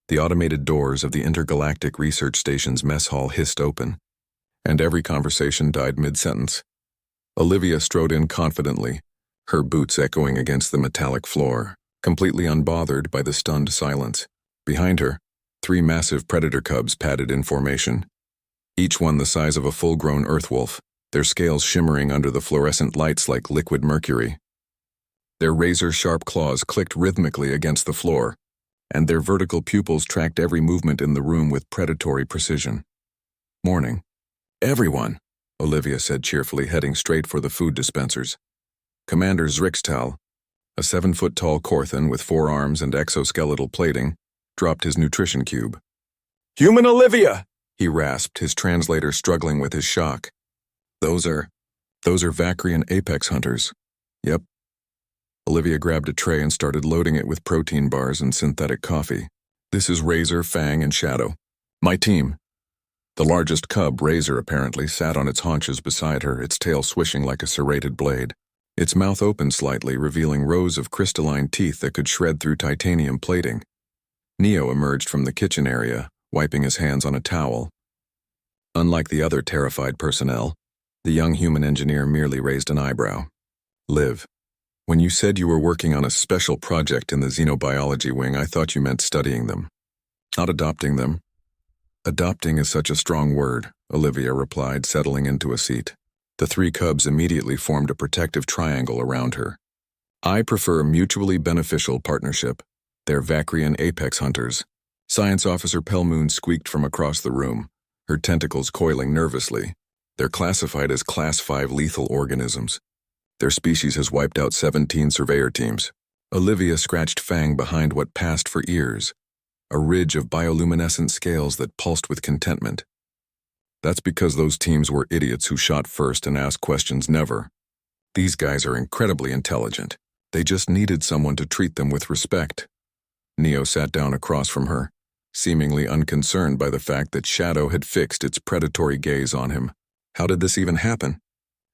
The automated doors of the intergalactic research station's mess hall hissed open, and every conversation died mid-sentence. Olivia strode in confidently, her boots echoing against the metallic floor, completely unbothered by the stunned silence. Behind her, 3 massive predator cubs padded in formation, each one the size of a full-grown earthwolf, their scales shimmering under the fluorescent lights like liquid mercury. Their razor-sharp claws clicked rhythmically against the floor, and their vertical pupils tracked every movement in the room with predatory precision. "Morning. Everyone," Olivia said cheerfully, heading straight for the food dispensers. Commander Zrixtal, a 7-foot-tall Korthan with 4 arms and exoskeletal plating, dropped his nutrition cube. "Human Olivia!" he rasped, his translator struggling with his shock. Those are Vacrian apex hunters." "Yep." Olivia grabbed a tray and started loading it with protein bars and synthetic coffee. "This is Razor, Fang, and Shadow. My team." The largest cub, Razor, apparently, sat on its haunches beside her, its tail swishing like a serrated blade. Its mouth opened slightly, revealing rows of crystalline teeth that could shred through titanium plating. Neo emerged from the kitchen area, wiping his hands on a towel. Unlike the other terrified personnel, the young human engineer merely raised an eyebrow. "Liv, when you said you were working on a special project in the xenobiology wing, I thought you meant studying them, not adopting them." "Adopting is such a strong word," Olivia replied, settling into a seat. The 3 cubs immediately formed a protective triangle around her. "I prefer mutually beneficial partnership. They're Vacrian apex hunters." Science Officer Pelmoon squeaked from across the room, her tentacles coiling nervously. "They're classified as Class 5 lethal organisms. Their species has wiped out 17 surveyor teams." Olivia scratched Fang behind what passed for ears, a ridge of bioluminescent scales that pulsed with contentment. "That's because those teams were idiots who shot first and asked questions never. These guys are incredibly intelligent. They just needed someone to treat them with respect." Neo sat down across from her, seemingly unconcerned by the fact that Shadow had fixed its predatory gaze on him. "How did this even happen?"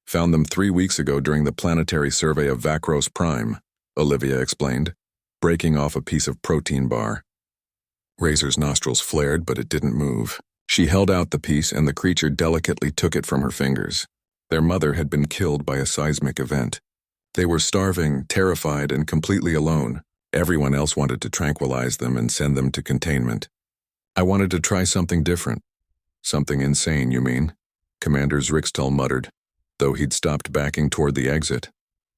"Found them 3 weeks ago during the planetary survey of Vacros Prime," Olivia explained, breaking off a piece of protein bar. Razor's nostrils flared, but it didn't move. She held out the piece, and the creature delicately took it from her fingers. Their mother had been killed by a seismic event. They were starving, terrified, and completely alone. Everyone else wanted to tranquilize them and send them to containment. "I wanted to try something different." "Something insane, you mean?" Commander Zrixtal muttered, though he'd stopped backing toward the exit.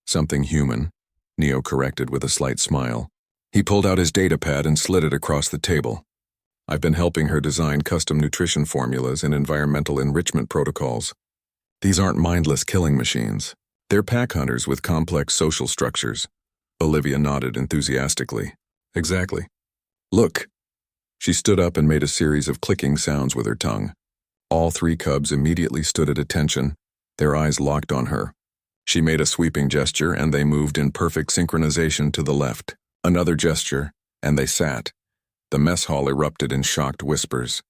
"Something human," Neo corrected with a slight smile. He pulled out his datapad and slid it across the table. "I've been helping her design custom nutrition formulas and environmental enrichment protocols. These aren't mindless killing machines. They're pack hunters with complex social structures." Olivia nodded enthusiastically. "Exactly. Look." She stood up and made a series of clicking sounds with her tongue. All 3 cubs immediately stood at attention, their eyes locked on her. She made a sweeping gesture, and they moved in perfect synchronization to the left. Another gesture, and they sat. The mess hall erupted in shocked whispers.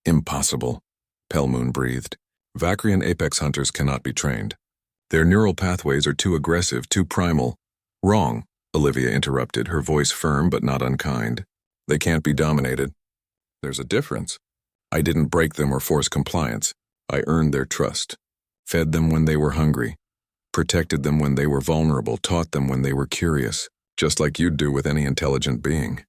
"Impossible," Pelmoon breathed. "Vacrian apex hunters cannot be trained. Their neural pathways are too aggressive, too primal." "Wrong," Olivia interrupted, her voice firm but not unkind. "They can't be dominated. There's a difference. I didn't break them or force compliance. I earned their trust, fed them when they were hungry, protected them when they were vulnerable, taught them when they were curious, just like you'd do with any intelligent being."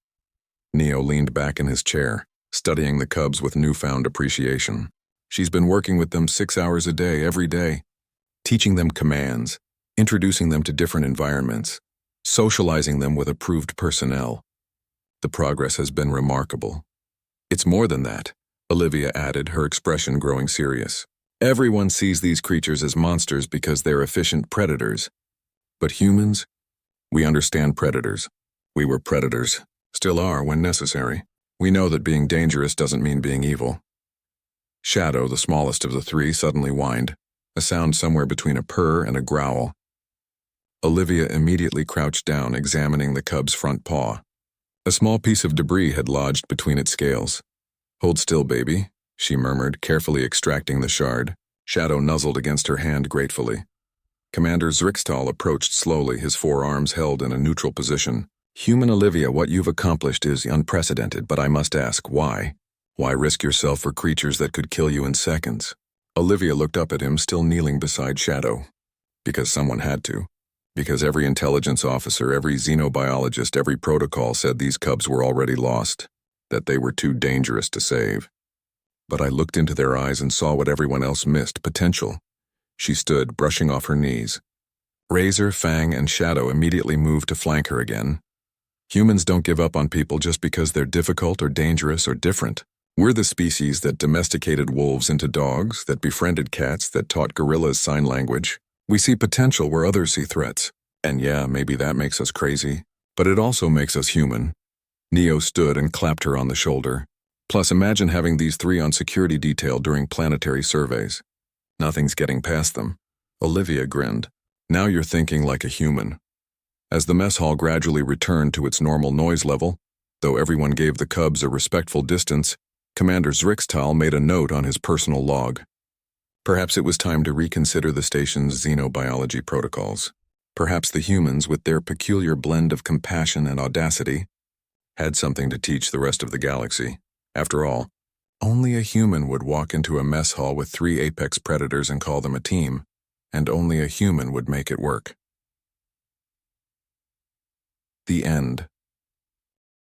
Neo leaned back in his chair, studying the cubs with newfound appreciation. "She's been working with them 6 hours a day, every day, teaching them commands, introducing them to different environments, socializing them with approved personnel. The progress has been remarkable." "It's more than that," Olivia added, her expression growing serious. "Everyone sees these creatures as monsters because they're efficient predators. But humans? We understand predators. We were predators. Still are when necessary. We know that being dangerous doesn't mean being evil." Shadow, the smallest of the 3, suddenly whined, a sound somewhere between a purr and a growl. Olivia immediately crouched down, examining the cub's front paw. A small piece of debris had lodged between its scales. "Hold still, baby," she murmured, carefully extracting the shard. Shadow nuzzled against her hand gratefully. Commander Zrixtal approached slowly, his 4 arms held in a neutral position. Human Olivia, what you've accomplished is unprecedented, but I must ask, why? Why risk yourself for creatures that could kill you in seconds? Olivia looked up at him, still kneeling beside Shadow. Because someone had to. Because every intelligence officer, every xenobiologist, every protocol said these cubs were already lost, that they were too dangerous to save. But I looked into their eyes and saw what everyone else missed, potential. She stood, brushing off her knees. Razor, Fang, and Shadow immediately moved to flank her again. Humans don't give up on people just because they're difficult or dangerous or different. We're the species that domesticated wolves into dogs, that befriended cats, that taught gorillas sign language. We see potential where others see threats. And yeah, maybe that makes us crazy, but it also makes us human. Neo stood and clapped her on the shoulder. Plus, imagine having these three on security detail during planetary surveys. Nothing's getting past them. Olivia grinned. Now you're thinking like a human. As the mess hall gradually returned to its normal noise level, though everyone gave the cubs a respectful distance, Commander Zrixtal made a note on his personal log. Perhaps it was time to reconsider the station's xenobiology protocols. Perhaps the humans, with their peculiar blend of compassion and audacity, had something to teach the rest of the galaxy. After all, only a human would walk into a mess hall with 3 apex predators and call them a team, and only a human would make it work. The end.